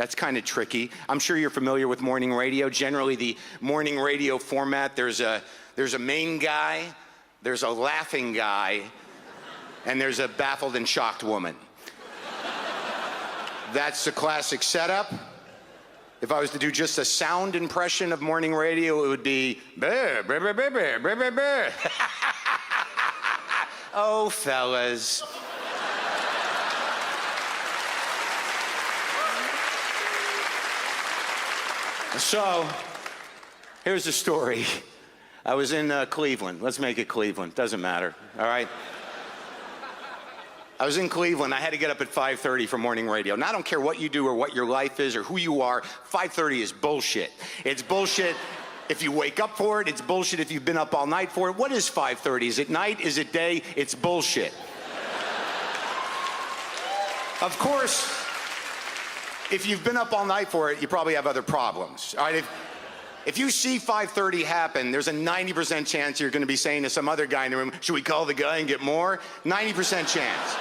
That's kind of tricky. I'm sure you're familiar with morning radio. Generally, the morning radio format, there's a main guy, there's a laughing guy, and there's a baffled and shocked woman. That's the classic setup. If I was to do just a sound impression of morning radio, it would be brr, brr, brr, brr, brr, brr, brr, brr. Oh, fellas. So, here's the story. I was in Cleveland. Let's make it Cleveland. Doesn't matter, all right? I was in Cleveland. I had to get up at 5:30 for morning radio. Now, I don't care what you do or what your life is or who you are. 5:30 is bullshit. It's bullshit if you wake up for it. It's bullshit if you've been up all night for it. What is 5:30? Is it night? Is it day? It's bullshit. Of course, if you've been up all night for it, you probably have other problems. All right? If you see 5:30 happen, there's a 90% chance you're going to be saying to some other guy in the room, should we call the guy and get more? 90% chance.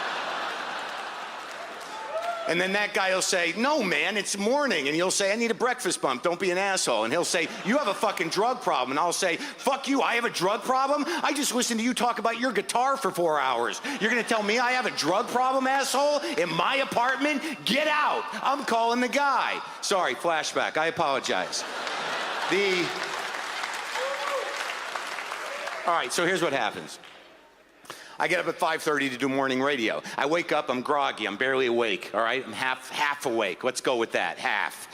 And then that guy will say, no, man, it's morning. And you'll say, I need a breakfast bump. Don't be an asshole. And he'll say, you have a fucking drug problem. And I'll say, fuck you, I have a drug problem? I just listened to you talk about your guitar for 4 hours. You're going to tell me I have a drug problem, asshole? In my apartment? Get out. I'm calling the guy. Sorry, flashback. I apologize. All right, so here's what happens. I get up at 5:30 to do morning radio. I wake up, I'm groggy, I'm barely awake, all right? I'm half awake. Let's go with that, half.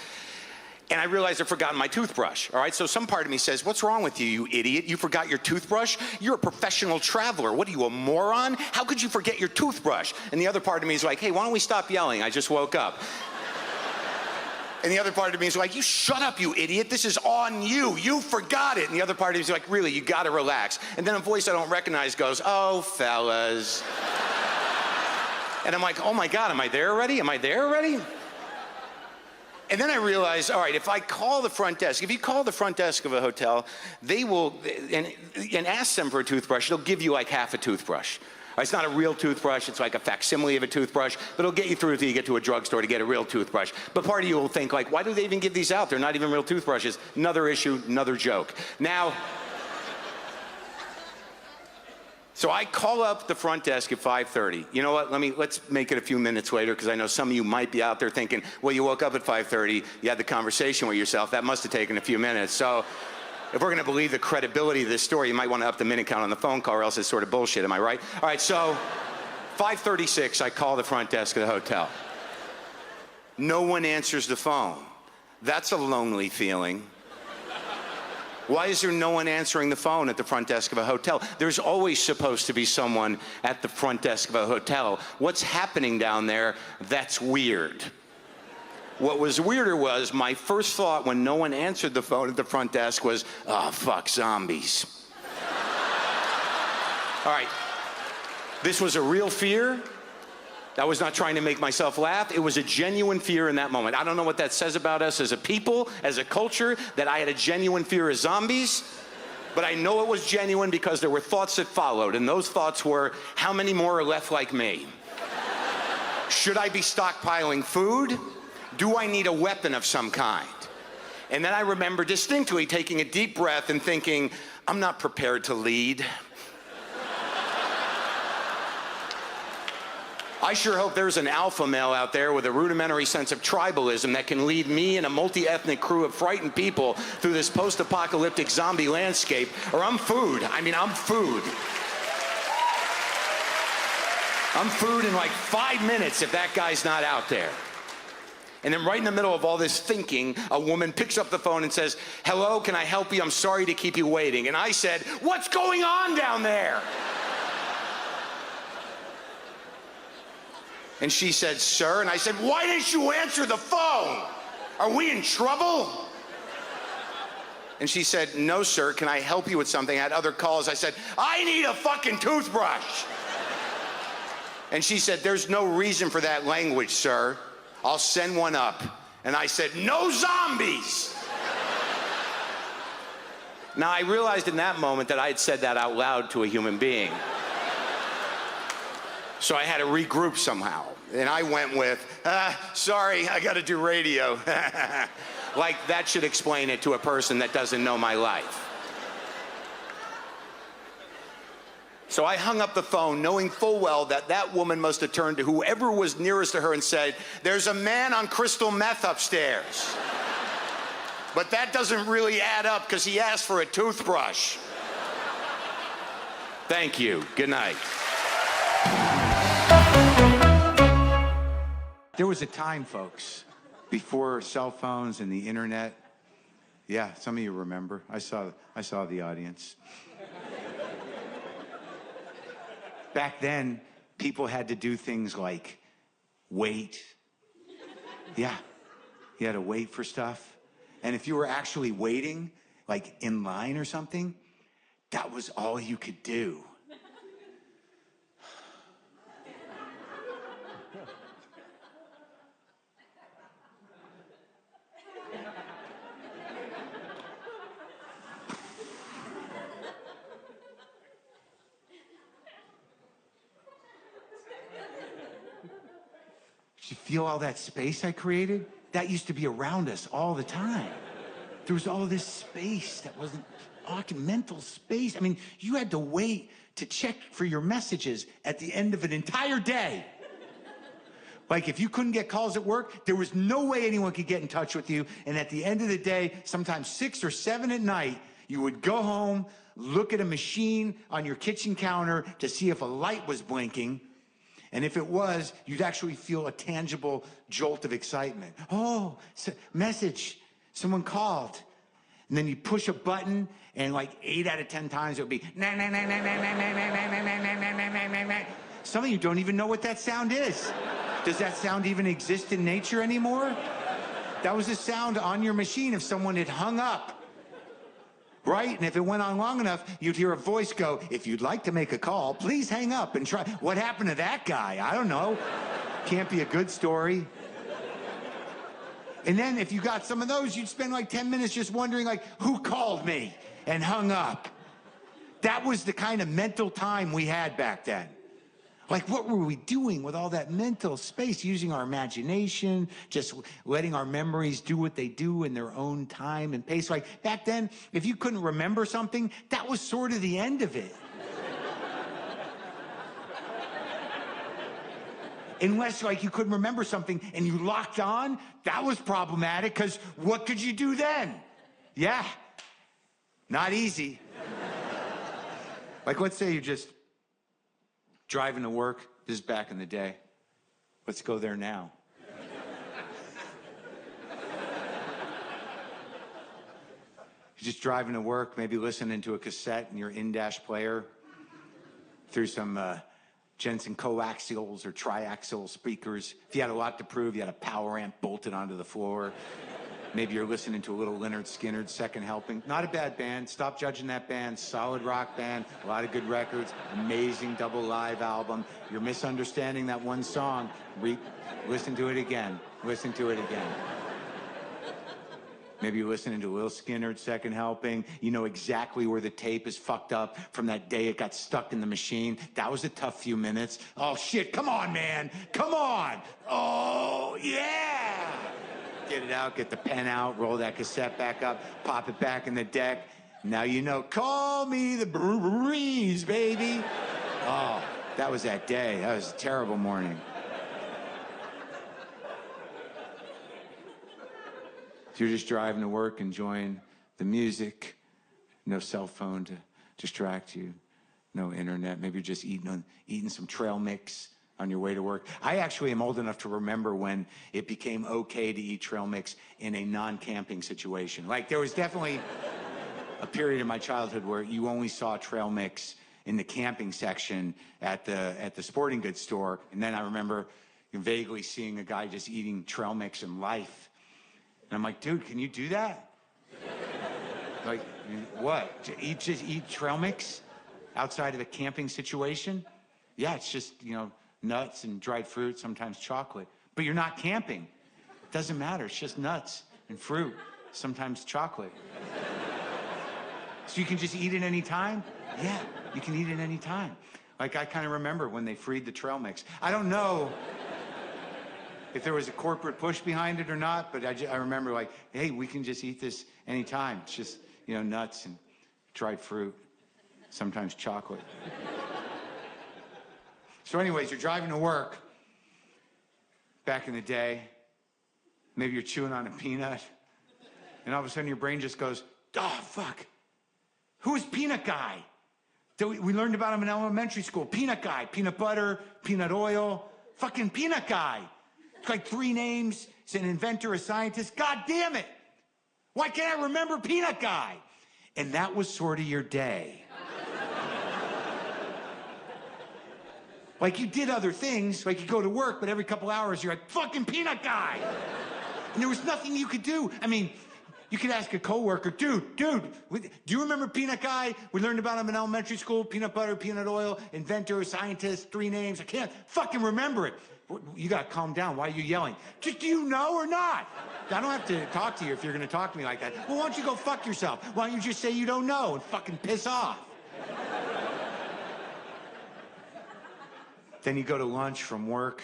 And I realize I've forgotten my toothbrush, all right? So some part of me says, what's wrong with you, you idiot? You forgot your toothbrush? You're a professional traveler. What are you, a moron? How could you forget your toothbrush? And the other part of me is like, hey, why don't we stop yelling? I just woke up. And the other part of me is like, you shut up, you idiot. This is on you. You forgot it. And the other part of me is like, really, you got to relax. And then a voice I don't recognize goes, oh, fellas. And I'm like, oh, my God, am I there already? Am I there already? And then I realize, all right, if I call the front desk, if you call the front desk of a hotel, they will, and ask them for a toothbrush, they'll give you like half a toothbrush. It's not a real toothbrush, it's like a facsimile of a toothbrush, but it'll get you through until you get to a drugstore to get a real toothbrush. But part of you will think like, why do they even give these out? They're not even real toothbrushes. Another issue, another joke. Now, so I call up the front desk at 5:30. You know what, let's make it a few minutes later, because I know some of you might be out there thinking, well, you woke up at 5:30, you had the conversation with yourself, that must have taken a few minutes. So, if we're going to believe the credibility of this story, you might want to up the minute count on the phone call, or else it's sort of bullshit, am I right? All right, so 5:36, I call the front desk of the hotel. No one answers the phone. That's a lonely feeling. Why is there no one answering the phone at the front desk of a hotel? There's always supposed to be someone at the front desk of a hotel. What's happening down there? That's weird. What was weirder was my first thought when no one answered the phone at the front desk was, oh, fuck, zombies. All right, this was a real fear. I was not trying to make myself laugh. It was a genuine fear in that moment. I don't know what that says about us as a people, as a culture, that I had a genuine fear of zombies. But I know it was genuine because there were thoughts that followed, and those thoughts were, how many more are left like me? Should I be stockpiling food? Do I need a weapon of some kind? And then I remember distinctly taking a deep breath and thinking, I'm not prepared to lead. I sure hope there's an alpha male out there with a rudimentary sense of tribalism that can lead me and a multi-ethnic crew of frightened people through this post-apocalyptic zombie landscape, or I'm food. I mean, I'm food. I'm food in like 5 minutes if that guy's not out there. And then right in the middle of all this thinking, a woman picks up the phone and says, hello, can I help you? I'm sorry to keep you waiting. And I said, what's going on down there? And she said, sir. And I said, why didn't you answer the phone? Are we in trouble? And she said, no, sir, can I help you with something? I had other calls. I said, I need a fucking toothbrush. And she said, there's no reason for that language, sir. I'll send one up. And I said, no zombies. Now, I realized in that moment that I had said that out loud to a human being. So I had to regroup somehow. And I went with, sorry, I got to do radio. Like that should explain it to a person that doesn't know my life. So I hung up the phone knowing full well that that woman must have turned to whoever was nearest to her and said, there's a man on crystal meth upstairs. But that doesn't really add up because he asked for a toothbrush. Thank you. Good night. There was a time, folks, before cell phones and the internet. Yeah, some of you remember. I saw the audience. Back then, people had to do things like wait. Yeah, you had to wait for stuff. And if you were actually waiting, like in line or something, that was all you could do. Did you feel all that space I created? That used to be around us all the time. There was all this space that wasn't mental space. I mean, you had to wait to check for your messages at the end of an entire day. Like if you couldn't get calls at work, there was no way anyone could get in touch with you. And at the end of the day, sometimes 6 or 7 at night, you would go home, look at a machine on your kitchen counter to see if a light was blinking. And if it was, you'd actually feel a tangible jolt of excitement. Oh, message, someone called. And then you push a button, and like 8 out of 10 times it would be, nah, nah, nah, nah, nah, nah, nah, nah, nah, nah, nah, nah, nah, nah, nah. Some of you don't even know what that sound is. Does that sound even exist in nature anymore? That was the sound on your machine if someone had hung up. Right? And if it went on long enough, you'd hear a voice go, if you'd like to make a call, please hang up and try. What happened to that guy? I don't know. Can't be a good story. And then if you got some of those, you'd spend like 10 minutes just wondering, like, who called me and hung up? That was the kind of mental time we had back then. Like, what were we doing with all that mental space? Using our imagination, just letting our memories do what they do in their own time and pace. Like, back then, if you couldn't remember something, that was sort of the end of it. Unless, like, you couldn't remember something and you locked on, that was problematic, because what could you do then? Yeah, not easy. Like, let's say you're just driving to work. This is back in the day. Let's go there now. You're just driving to work, maybe listening to a cassette in your in-dash player through some Jensen coaxials or triaxial speakers. If you had a lot to prove, you had a power amp bolted onto the floor. Maybe you're listening to a little Lynyrd Skynyrd Second Helping. Not a bad band. Stop judging that band. Solid rock band. A lot of good records. Amazing double live album. You're misunderstanding that one song. Listen to it again. Listen to it again. Maybe you're listening to Lil Skynyrd Second Helping. You know exactly where the tape is fucked up from that day it got stuck in the machine. That was a tough few minutes. Oh, shit. Come on, man. Come on. Oh, yeah. Get it out, get the pen out, roll that cassette back up, pop it back in the deck. Now you know, call me the breeze, baby. Oh, that was that day. That was a terrible morning. So you're just driving to work, enjoying the music, no cell phone to distract you, no internet. Maybe you're just eating some trail mix on your way to work. I actually am old enough to remember when it became okay to eat trail mix in a non-camping situation. Like, there was definitely a period in my childhood where you only saw trail mix in the camping section at the sporting goods store. And then I remember vaguely seeing a guy just eating trail mix in Life. And I'm like, dude, can you do that? Like, what? Just eat trail mix outside of a camping situation? Yeah, it's just, nuts and dried fruit, sometimes chocolate. But you're not camping. It doesn't matter. It's just nuts and fruit, sometimes chocolate. So you can just eat it any time? Yeah, you can eat it any time. Like, I kind of remember when they freed the trail mix. I don't know if there was a corporate push behind it or not, but I remember like, hey, we can just eat this anytime. It's just, nuts and dried fruit, sometimes chocolate. So anyways, you're driving to work. Back in the day, maybe you're chewing on a peanut, and all of a sudden your brain just goes, oh, fuck. Who is Peanut Guy? We learned about him in elementary school. Peanut Guy, peanut butter, peanut oil, fucking Peanut Guy. It's like 3 names. It's an inventor, a scientist. God damn it. Why can't I remember Peanut Guy? And that was sort of your day. Like you did other things, like you go to work, but every couple hours you're like, fucking Peanut Guy. And there was nothing you could do. I mean, you could ask a coworker, dude, do you remember Peanut Guy? We learned about him in elementary school. Peanut butter, peanut oil, inventor, scientist, 3 names. I can't fucking remember it. You got to calm down. Why are you yelling? Just do you know or not? I don't have to talk to you if you're going to talk to me like that. Well, why don't you go fuck yourself? Why don't you just say you don't know and fucking piss off? Then you go to lunch from work,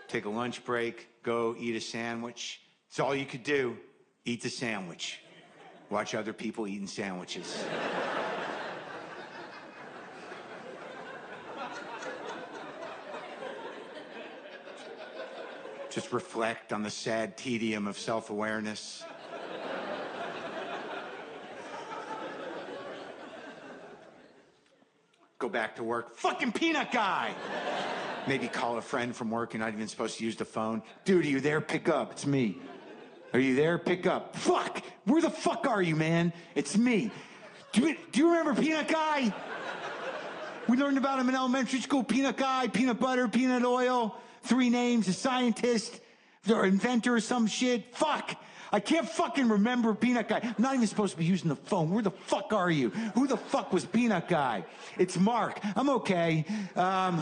take a lunch break, go eat a sandwich. It's all you could do. Eat the sandwich. Watch other people eating sandwiches. Just reflect on the sad tedium of self-awareness. Go back to work. Fucking Peanut Guy! Maybe call a friend from work. You're not even supposed to use the phone. Dude, are you there? Pick up. It's me. Are you there? Pick up. Fuck! Where the fuck are you, man? It's me. Do you remember Peanut Guy? We learned about him in elementary school. Peanut Guy, peanut butter, peanut oil, 3 names, a scientist, or inventor or some shit. Fuck! I can't fucking remember Peanut Guy. I'm not even supposed to be using the phone. Where the fuck are you? Who the fuck was Peanut Guy? It's Mark. I'm okay. Call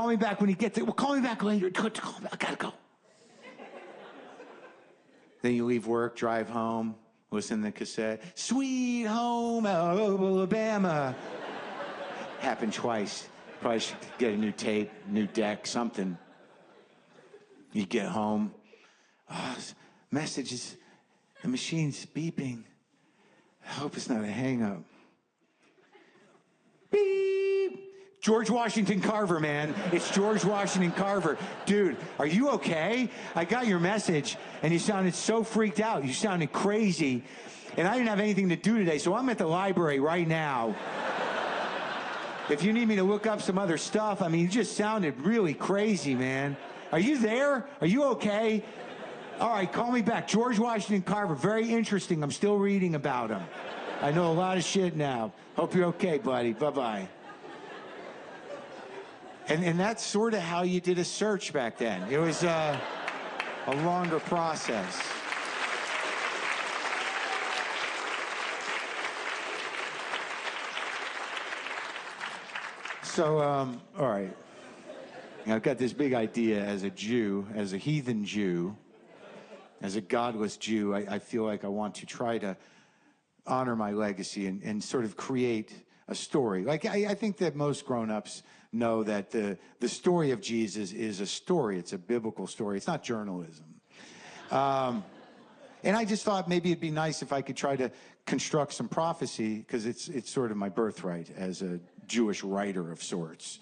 me back when you get there. Well, call me back later. I gotta go. Then you leave work, drive home, listen to the cassette. Sweet Home Alabama. Happened twice. Probably should get a new tape, new deck, something. You get home. Oh, messages. The machine's beeping. I hope it's not a hang-up. Beep. George Washington Carver, man. It's George Washington Carver. Dude, are you okay? I got your message, and you sounded so freaked out. You sounded crazy. And I didn't have anything to do today, so I'm at the library right now. If you need me to look up some other stuff, I mean, you just sounded really crazy, man. Are you there? Are you okay? All right, call me back. George Washington Carver, very interesting. I'm still reading about him. I know a lot of shit now. Hope you're okay, buddy. Bye-bye. And that's sort of how you did a search back then. It was a longer process. So, all right. I've got this big idea as a Jew, as a heathen Jew, as a godless Jew. I feel like I want to try to honor my legacy and sort of create a story. Like, I think that most grown-ups know that the story of Jesus is a story. It's a biblical story. It's not journalism. And I just thought maybe it'd be nice if I could try to construct some prophecy, because it's sort of my birthright as a Jewish writer of sorts.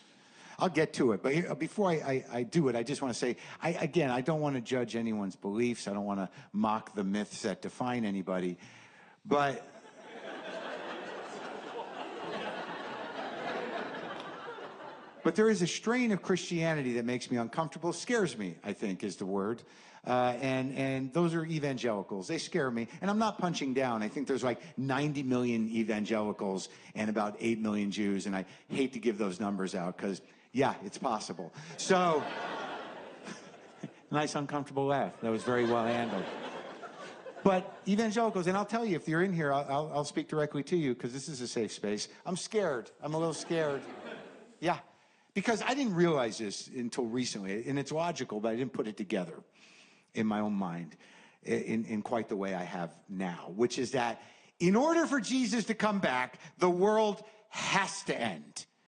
I'll get to it, but before I do it, I just want to say, I don't want to judge anyone's beliefs. I don't want to mock the myths that define anybody, but there is a strain of Christianity that makes me uncomfortable, scares me, I think is the word. And those are evangelicals. They scare me. And I'm not punching down. I think there's like 90 million evangelicals and about 8 million Jews. And I hate to give those numbers out because, yeah, it's possible. So, nice uncomfortable laugh. That was very well handled. But evangelicals, and I'll tell you, if you're in here, I'll speak directly to you because this is a safe space. I'm scared. I'm a little scared. Yeah. Because I didn't realize this until recently, and it's logical, but I didn't put it together in my own mind in quite the way I have now, which is that in order for Jesus to come back, the world has to end.